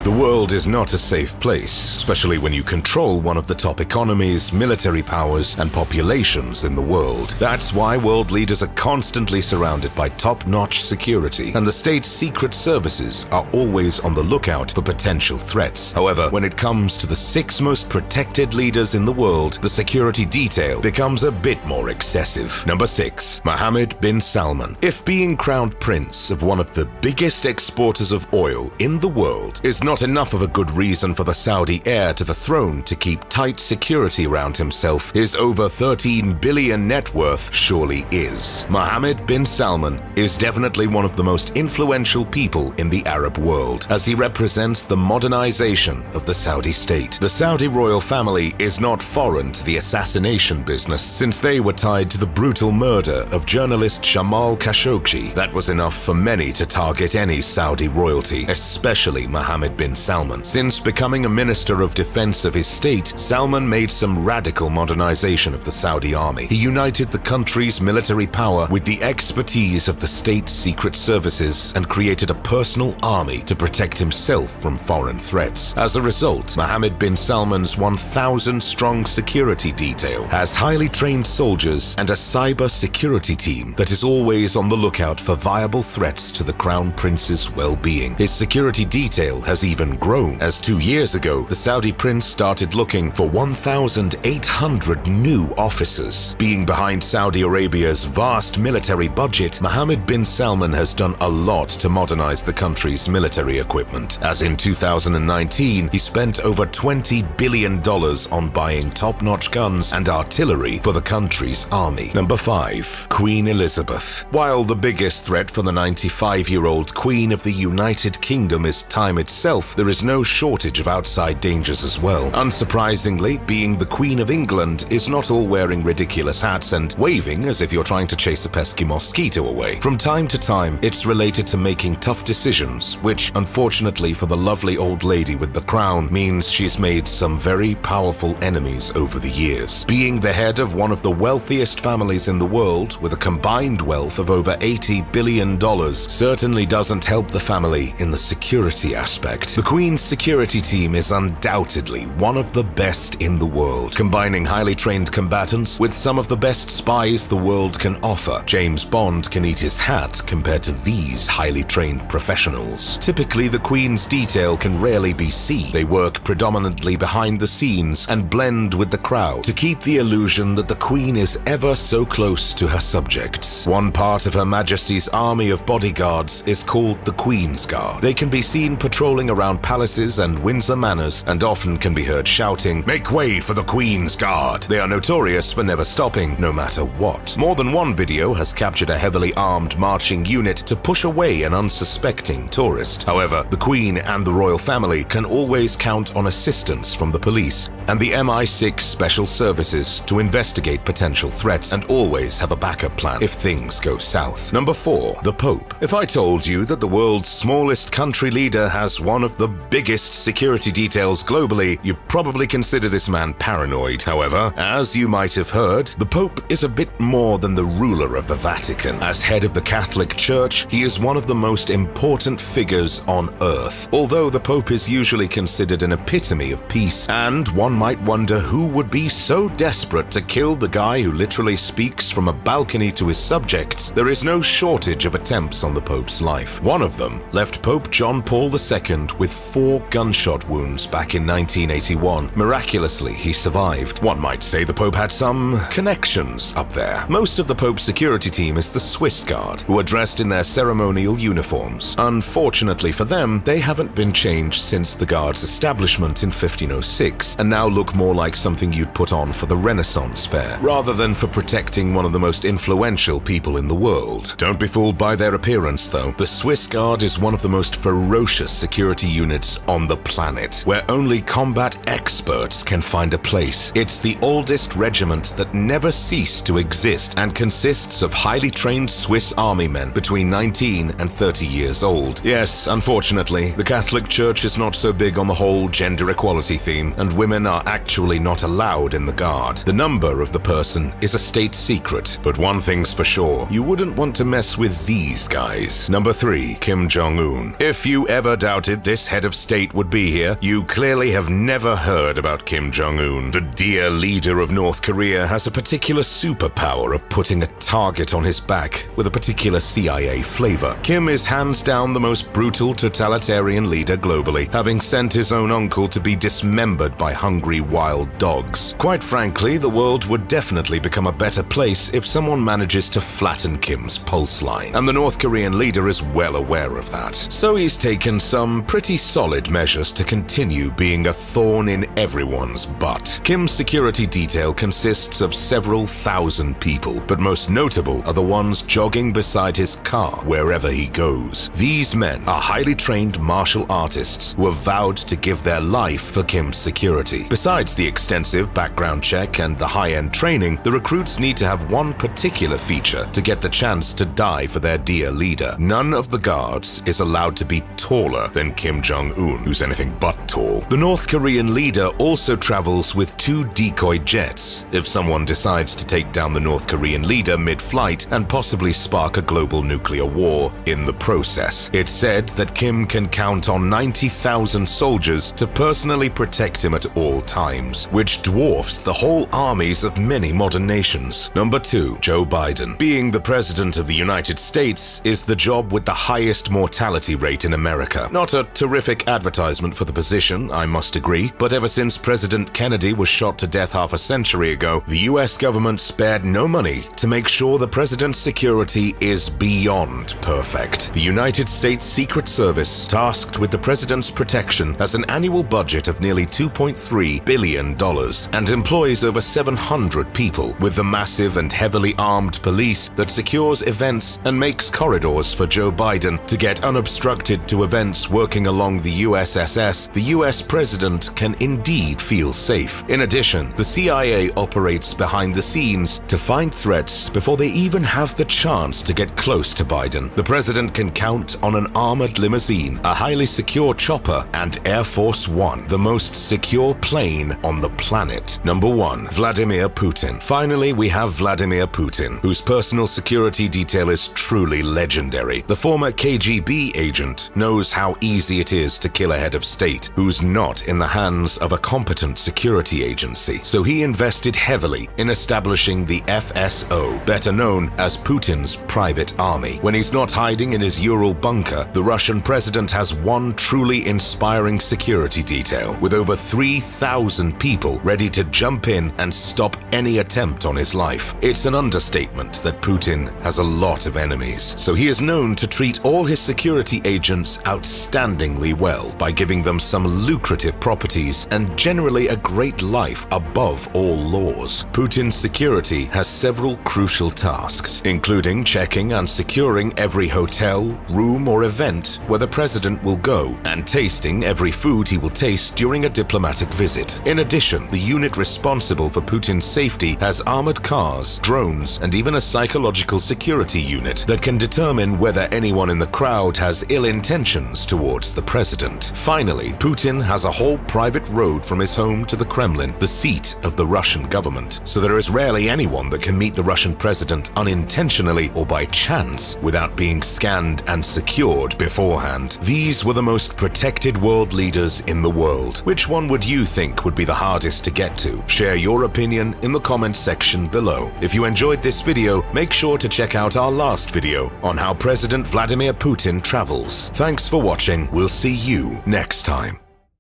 The world is not a safe place, especially when you control one of the top economies, military powers, and populations in the world. That's why world leaders are constantly surrounded by top-notch security, and the state's secret services are always on the lookout for potential threats. However, when it comes to the 6 most protected leaders in the world, the security detail becomes a bit more excessive. Number 6. Mohammed Bin Salman. If being crowned prince of one of the biggest exporters of oil in the world is not enough of a good reason for the Saudi heir to the throne to keep tight security around himself, his over 13 billion net worth surely is. Mohammed bin Salman is definitely one of the most influential people in the Arab world, as he represents the modernization of the Saudi state. The Saudi royal family is not foreign to the assassination business, since they were tied to the brutal murder of journalist Jamal Khashoggi. That was enough for many to target any Saudi royalty, especially Mohammed bin Salman. Since becoming a minister of defense of his state, Salman made some radical modernization of the Saudi army. He united the country's military power with the expertise of the state's secret services and created a personal army to protect himself from foreign threats. As a result, Mohammed bin Salman's 1,000-strong security detail has highly trained soldiers and a cyber security team that is always on the lookout for viable threats to the crown prince's well-being. His security detail has even grown, as 2 years ago, the Saudi prince started looking for 1,800 new officers. Being behind Saudi Arabia's vast military budget, Mohammed bin Salman has done a lot to modernize the country's military equipment. As in 2019, he spent over $20 billion on buying top-notch guns and artillery for the country's army. Number 5. Queen Elizabeth. While the biggest threat for the 95-year-old Queen of the United Kingdom is time itself, there is no shortage of outside dangers as well. Unsurprisingly, being the Queen of England is not all wearing ridiculous hats and waving as if you're trying to chase a pesky mosquito away. From time to time, it's related to making tough decisions, which, unfortunately for the lovely old lady with the crown, means she's made some very powerful enemies over the years. Being the head of one of the wealthiest families in the world, with a combined wealth of over $80 billion, certainly doesn't help the family in the security aspect. The Queen's security team is undoubtedly one of the best in the world, combining highly trained combatants with some of the best spies the world can offer. James Bond can eat his hat compared to these highly trained professionals. Typically, the Queen's detail can rarely be seen. They work predominantly behind the scenes and blend with the crowd to keep the illusion that the Queen is ever so close to her subjects. One part of Her Majesty's army of bodyguards is called the Queen's Guard. They can be seen patrolling around palaces and Windsor Manors, and often can be heard shouting, "Make way for the Queen's Guard!" They are notorious for never stopping, no matter what. More than one video has captured a heavily armed marching unit to push away an unsuspecting tourist. However, the Queen and the royal family can always count on assistance from the police and the MI6 special services to investigate potential threats, and always have a backup plan if things go south. Number 4. The Pope. If I told you that the world's smallest country leader has one of the biggest security details globally, you'd probably consider this man paranoid. However, as you might have heard, the Pope is a bit more than the ruler of the Vatican. As head of the Catholic Church, he is one of the most important figures on earth. Although the Pope is usually considered an epitome of peace, and one might wonder who would be so desperate to kill the guy who literally speaks from a balcony to his subjects, there is no shortage of attempts on the Pope's life. One of them left Pope John Paul II with 4 gunshot wounds back in 1981. Miraculously, he survived. One might say the Pope had some connections up there. Most of the Pope's security team is the Swiss Guard, who are dressed in their ceremonial uniforms. Unfortunately for them, they haven't been changed since the Guard's establishment in 1506, and now look more like something you'd put on for the Renaissance fair, rather than for protecting one of the most influential people in the world. Don't be fooled by their appearance, though. The Swiss Guard is one of the most ferocious security units on the planet, where only combat experts can find a place. It's the oldest regiment that never ceased to exist, and consists of highly trained Swiss army men between 19 and 30 years old. Yes, unfortunately, the Catholic Church is not so big on the whole gender equality theme, and women are actually not allowed in the Guard. The number of the person is a state secret, but one thing's for sure, you wouldn't want to mess with these guys. Number 3. Kim Jong Un. If you ever doubted this this head of state would be here, you clearly have never heard about Kim Jong Un. The dear leader of North Korea has a particular superpower of putting a target on his back with a particular CIA flavor. Kim is hands down the most brutal totalitarian leader globally, having sent his own uncle to be dismembered by hungry wild dogs. Quite frankly, the world would definitely become a better place if someone manages to flatten Kim's pulse line, and the North Korean leader is well aware of that. So he's taken some pretty solid measures to continue being a thorn in everyone's butt. Kim's security detail consists of several thousand people, but most notable are the ones jogging beside his car wherever he goes. These men are highly trained martial artists who have vowed to give their life for Kim's security. Besides the extensive background check and the high-end training, the recruits need to have one particular feature to get the chance to die for their dear leader. None of the guards is allowed to be taller than Kim Jong Un, who's anything but tall. The North Korean leader also travels with 2 decoy jets if someone decides to take down the North Korean leader mid-flight and possibly spark a global nuclear war in the process. It's said that Kim can count on 90,000 soldiers to personally protect him at all times, which dwarfs the whole armies of many modern nations. Number 2, Joe Biden. Being the President of the United States is the job with the highest mortality rate in America. Not a terrific advertisement for the position, I must agree, but ever since President Kennedy was shot to death half a century ago, the US government spared no money to make sure the president's security is beyond perfect. The United States Secret Service, tasked with the president's protection, has an annual budget of nearly $2.3 billion and employs over 700 people, with the massive and heavily armed police that secures events and makes corridors for Joe Biden to get unobstructed to events working along the USSS. The US president can indeed feel safe. In addition, the CIA operates behind the scenes to find threats before they even have the chance to get close to Biden. The president can count on an armored limousine, a highly secure chopper, and Air Force One, the most secure plane on the planet. Number 1, Vladimir Putin. Finally, we have Vladimir Putin, whose personal security detail is truly legendary. The former KGB agent knows how easy it is to kill a head of state who's not in the hands of a competent security agency, so he invested heavily in establishing the FSO, better known as Putin's private army. When he's not hiding in his Ural bunker, the Russian president has one truly inspiring security detail, with over 3,000 people ready to jump in and stop any attempt on his life. It's an understatement that Putin has a lot of enemies, so he is known to treat all his security agents outstandingly well by giving them some lucrative properties and generally a great life above all laws. Putin's security has several crucial tasks, including checking and securing every hotel, room, or event where the president will go, and tasting every food he will taste during a diplomatic visit. In addition, the unit responsible for Putin's safety has armored cars, drones, and even a psychological security unit that can determine whether anyone in the crowd has ill intentions towards the president. Finally, Putin has a whole private road from his home to the Kremlin, the seat of the Russian government, so there is rarely anyone that can meet the Russian president unintentionally or by chance without being scanned and secured beforehand. These were the most protected world leaders in the world. Which one would you think would be the hardest to get to? Share your opinion in the comments section below. If you enjoyed this video, make sure to check out our last video on how President Vladimir Putin travels. Thanks for watching. We'll see you next time.